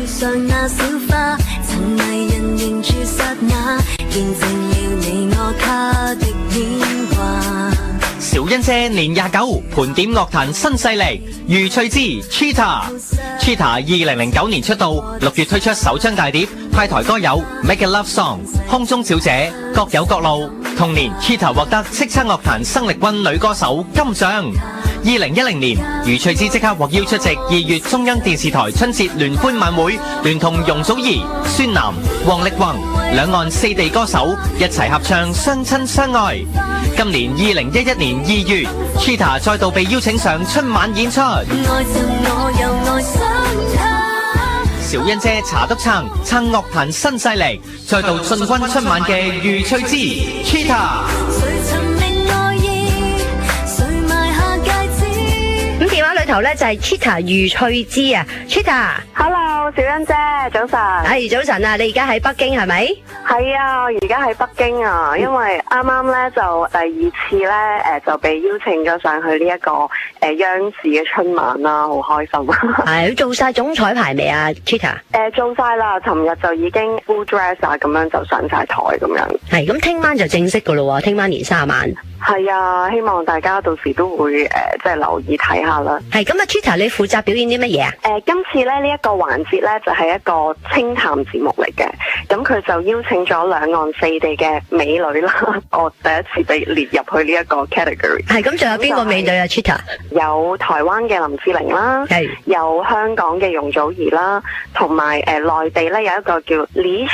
上那小花，曾迷人凝住剎那，見證了你我他的變化。小欣姐年29盤點樂壇新勢力，余翠芝 Cheetah 2009年出道，6月推出首張大碟，派台歌有 Make a Love Song、空中小姐、各有各路。同年 Cheetah 獲得叱咤樂壇生力軍女歌手金獎。2010年，余翠芝即刻獲邀出席2月中央電視台春節聯歡晚會，聯同容祖兒、孫楠、王力宏兩岸4地歌手一齊合唱《相親相愛》。今年2011年2月 ，Cheetah 再度被邀請上春晚演出。小欣姐查督撐樂壇新勢力，再度進軍春晚嘅余翠芝 Cheetah。咁電話裏頭咧就係 Cheetah 余翠芝啊 ，Cheetah。Hello， 小欣姐，早晨。係早晨啊，你而家喺北京係咪？係啊，我而家喺北京啊，因為啱啱咧就第2次咧就被邀請咗上去呢一個央視嘅春晚啦，好開心。係做晒總彩排未啊 ，Cheetah？做晒啦，尋日就已經 full dress 啊，咁樣就上晒台咁樣。係咁，聽晚就正式噶咯喎，聽晚年卅晚。係啊，希望大家到時都會即係留意睇下啦。係咁啊 ，Cheetah 你負責表演啲乜嘢啊？今次咧呢一個環節咧就係一個清談節目嚟嘅，咁佢就邀請咗兩岸4地嘅美女啦，我第一次被列入去呢一個 category。係咁，仲有邊個美女啊 Cheetah？有台灣嘅林志玲啦，有香港嘅容祖兒啦，同埋內地咧有一個叫李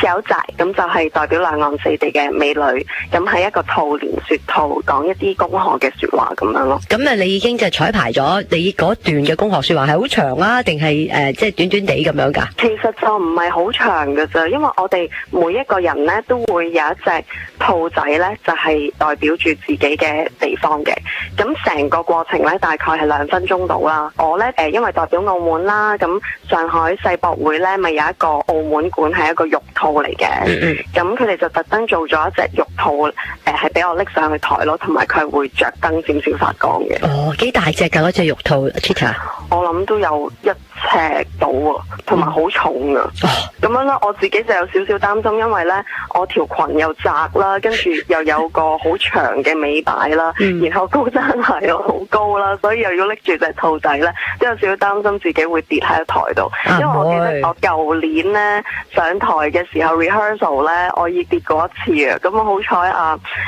小仔，咁就係代表兩岸4地嘅美女，咁係一個兔年説兔，講一啲恭賀嘅説話咁樣咯。咁啊，你已經就彩排咗，你嗰段嘅恭賀説話係好長啊，定係即係短短地咁樣㗎？其實就唔係好長㗎啫，因為我哋每一個人咧都會有一隻兔仔咧，就係代表住自己嘅地方嘅。咁成個過程咧大概係2分鐘到啦。我咧因為代表澳門啦，咁上海世博會咧咪有一個澳門館係一個玉兔嚟嘅，咁佢哋就特登做咗一隻玉兔，係俾我拎上去台咯，同埋佢係會着燈閃閃發光嘅。哦，幾大隻㗎嗰隻玉兔 Cheetah？我諗都有1尺到啊，同埋好重啊。咁樣咧，我自己就有少少擔心，因為咧我條裙又窄啦，跟住又有個好長嘅尾擺啦，然後高踭鞋又好高啦，所以又要拎住隻兔仔咧，都有少少擔心自己會跌喺台度。因為我記得我舊年咧上台嘅時候 rehearsal 咧，我已跌過一次啊。咁我好彩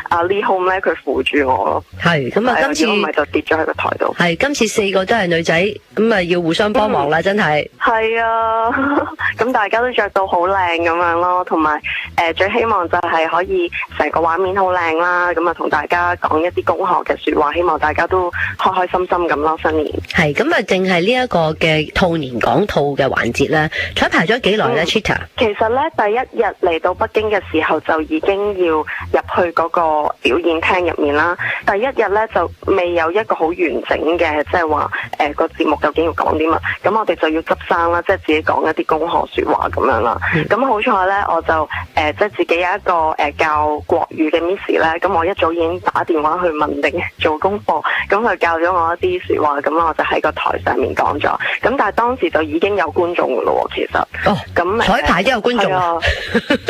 阿 Lee Home 咧佢扶住我咯。係咁啊，今次唔係就跌咗喺個台度。係今次4個都係女仔，咁啊要互相幫忙啦，真係。係啊，咁大家都着到好靚咁樣咯，同埋最希望就係可以成個畫面好靚啦，咁啊同大家講一啲恭賀嘅説話，希望大家都開開心心咁咯，新年。係咁啊，淨係呢一個嘅兔年講兔嘅環節咧，彩排咗幾耐咧 Cheetah？其實咧第一日嚟到北京嘅時候就已經要入去嗰個表演廳入面啦。第一日咧就未有一個好完整嘅，即係話個節目究竟要講啲乜，咁我哋就要執生啦，即係自己講一啲恭賀説話咁樣啦。咁好彩咧，我就即係自己有一個教國語嘅 Miss 咧，咁我一早已經打電話去問定做功課，咁佢教咗我一啲説話，咁我就喺個台上面講咗。咁但係當時就已經有觀眾噶咯喎，其實。哦。咁彩排都有觀眾啊？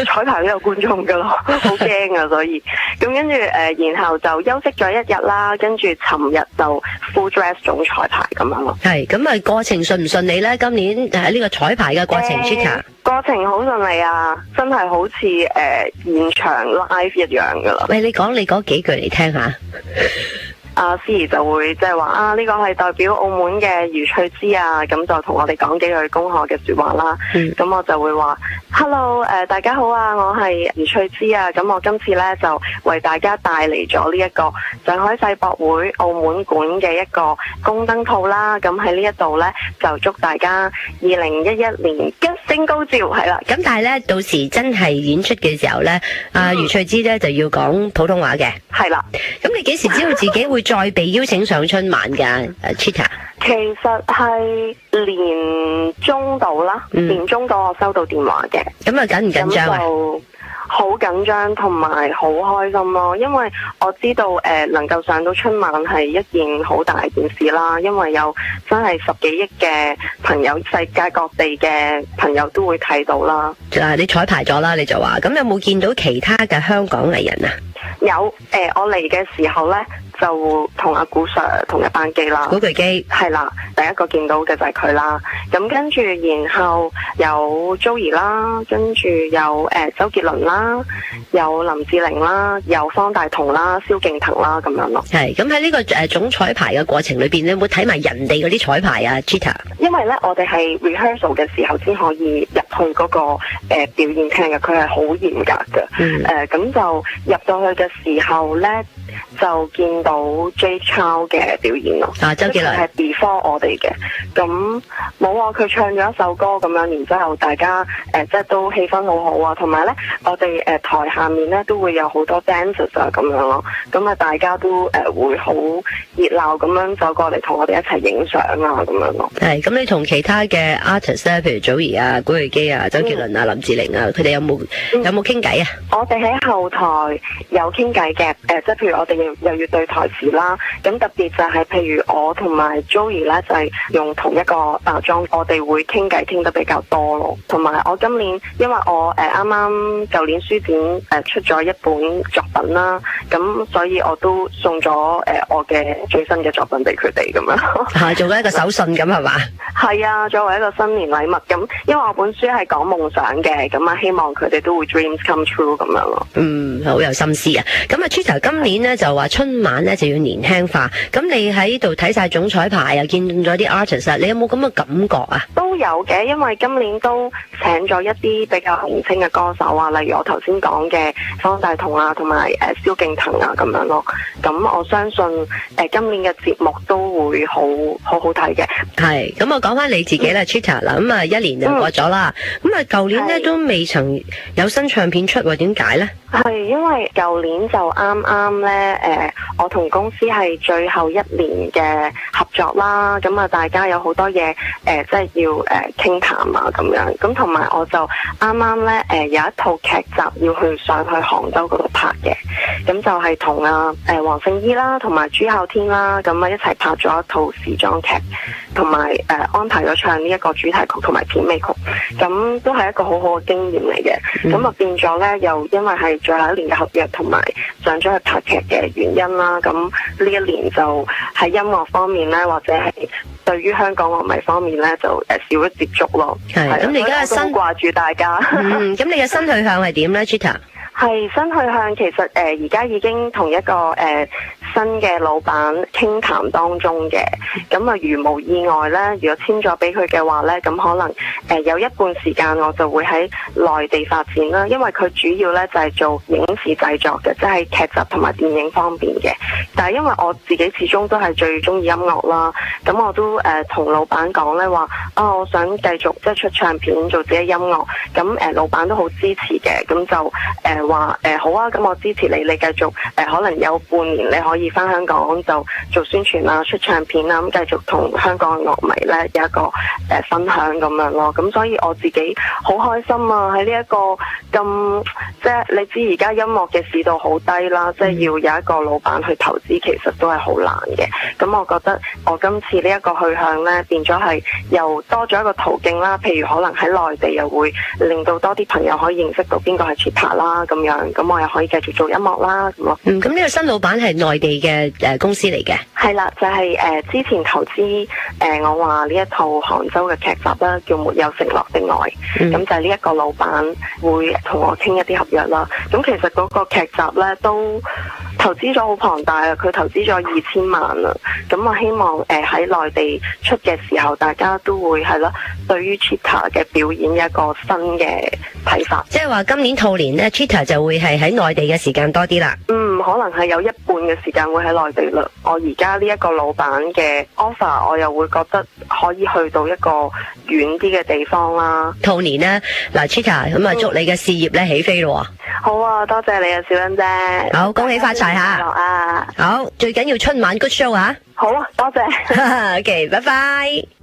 彩排都有觀眾噶咯，好驚啊！所以咁跟住然後就休息咗1日啦，跟住尋日就 full dress 總彩排咁樣咯。係咁啊，過程順唔順利咧？今年喺呢個彩排嘅過程 Cheetah？過程好順利啊，真係好似現場 live 一樣噶啦。喂，你講嗰幾句嚟聽下。阿司儀就會即係話呢個係代表澳門嘅余翠芝啊，咁就同我哋講幾句恭賀嘅説話啦。咁我就會話 Hello， 大家好啊，我係余翠芝啊。咁我今次呢，就為大家帶嚟咗呢一個上海世博會澳門館嘅一個宮燈兔啦。咁喺呢一度呢，就祝大家2011年吉星高照，係啦。咁但係呢，到時真係演出嘅時候呢，余翠芝呢就要講普通話嘅。係啦。咁你幾時知道自己會再被邀請上春晚㗎 Cheetah？ 其實係年中到啦，年中到我收到電話嘅。咁啊緊唔緊張啊？好緊張同埋好開心咯，因為我知道能夠上到春晚係一件好大件事啦，因為有真係10幾億嘅朋友，世界各地嘅朋友都會睇到啦。你彩排咗啦，你就話咁有冇見到其他嘅香港藝人啊？有我嚟嘅時候呢，就同阿古 Sir 同一班機啦。古巨基係啦，第一個見到嘅就係佢啦。咁跟住然後有 Joey 啦，跟住有周杰倫啦，有林志玲啦，有方大同啦，蕭敬騰啦咁樣咯。係咁喺呢個總彩排嘅過程裏邊，你有冇睇埋人哋嗰啲彩排啊 Cheetah？ 因為呢，我哋係 rehearsal 嘅時候先可以入去嗰個表演廳嘅，佢係好嚴格嘅。咁就入到去嘅時候呢，就見到 Jay Chou 嘅表演咯。周杰倫係 before 我哋嘅。咁冇啊，佢唱咗一首歌咁樣，然之後大家即係都氣氛好好啊，同埋呢，我哋台下面呢都會有好多 dancers 啊咁樣咯。咁啊，大家都會好熱鬧咁樣走過嚟同我哋一齊影相啊咁樣咯。係咁，你同其他嘅 artist 咧，譬如祖兒啊、古巨基啊、周杰倫啊、林志玲啊，佢哋有冇傾偈啊？我哋喺後台有傾偈嘅，即係譬如我哋又要對台詞啦。咁特別就係譬如我同埋 Joey 咧，就係用同一個包裝，我哋會傾偈傾得比較多咯。同埋我今年因為我啱啱舊年書展出咗一本作品啦，咁所以我都送咗我嘅最新嘅作品俾佢哋咁樣。做緊一個手信咁係嘛？係啊，作為一個新年禮物咁，因為我本書係講夢想嘅，咁啊希望佢哋都會 dreams come true 咁樣咯。好有心思啊！咁啊 Cheetah 今年呢就話春晚呢就要年輕化，咁你喺度睇晒總彩排又見咗啲 artist， 你有冇咁嘅感覺啊？都有嘅，因為今年都請咗一啲比較年輕嘅歌手啊，例如我頭先講嘅方大同啊，同埋蕭敬騰啊咁樣咯。咁我相信今年嘅節目都會好睇嘅。係，咁我講翻你自己啦 Cheetah 啦，咁啊一年就過咗啦，咁啊舊年呢都未曾有新唱片出喎，點解呢？係因為舊年就啱呢，我同公司係最後一年嘅合作啦，咁啊大家有好多嘢即係要傾談啊咁樣，咁同埋我就啱呢，有一套劇集要上去杭州嗰度拍嘅，咁就係同黃聖依啦，同埋朱孝天啦，咁啊一齊拍咗一套時裝劇，同埋安排咗唱呢一個主題曲同埋片尾曲，咁都係一個好好嘅經驗嚟嘅。咁啊變咗呢，又因為係最後一年嘅合約，同埋上咗去拍劇嘅原因啦，咁呢一年就喺音樂方面呢，或者係對於香港樂迷方面呢，就少咗接觸咯。係，咁你而家嘅新掛住大家。咁你嘅新去向係點呢 Cheetah？ 係新去向，其實而家已經同一個新嘅老闆傾談當中嘅，咁啊如無意外呢，如果簽咗俾佢嘅話呢，咁可能有一半時間我就會喺內地發展啦，因為佢主要呢就係做影視製作嘅，即係劇集同埋電影方面嘅。但係因為我自己始終都係最中意音樂啦，咁我都同老闆講呢話我想繼續即係出唱片做自己音樂，咁老闆都好支持嘅，咁就話好啊，咁我支持你，你繼續可能有半年你可以翻香港就做宣傳啊、出唱片啊，咁繼續同香港嘅樂迷呢有一個分享咁樣咯。咁所以我自己好開心啊！喺呢一個咁即係你知而家音樂嘅市道好低啦，即係要有一個老闆去投資，其實都係好難嘅。咁我覺得我今次呢一個去向呢，變咗係又多咗一個途徑啦。譬如可能喺內地又會令到多啲朋友可以認識到邊個係 Cheetah 啦，咁樣咁我又可以繼續做音樂啦咁咯。咁呢個新老闆係內地嘅公司嚟嘅。係啦，就係之前投資我話呢一套杭州嘅劇集啦，叫《沒有承諾的愛》。咁就係呢一個老闆會同我傾一啲合約啦。咁其實嗰個劇集呢都投資咗好龐大啊！佢投資咗2000萬啦。咁我希望喺內地出嘅時候，大家都會係咯，對於 Cheetah 嘅表演有一個新嘅睇法。即係話今年兔年呢 Cheetah 就會係喺內地嘅時間多啲啦。可能係有一半嘅時間會喺內地啦。我而家呢一個老闆嘅 offer， 我又會覺得可以去到一個遠啲嘅地方啦。兔年呢，嗱 Cheetah 咁啊，祝你嘅事業咧起飛咯。好啊，多謝你啊，小欣姐。好，恭喜發財吓。好，最緊要春晚 good show 啊。好啊，多謝。OK，拜拜。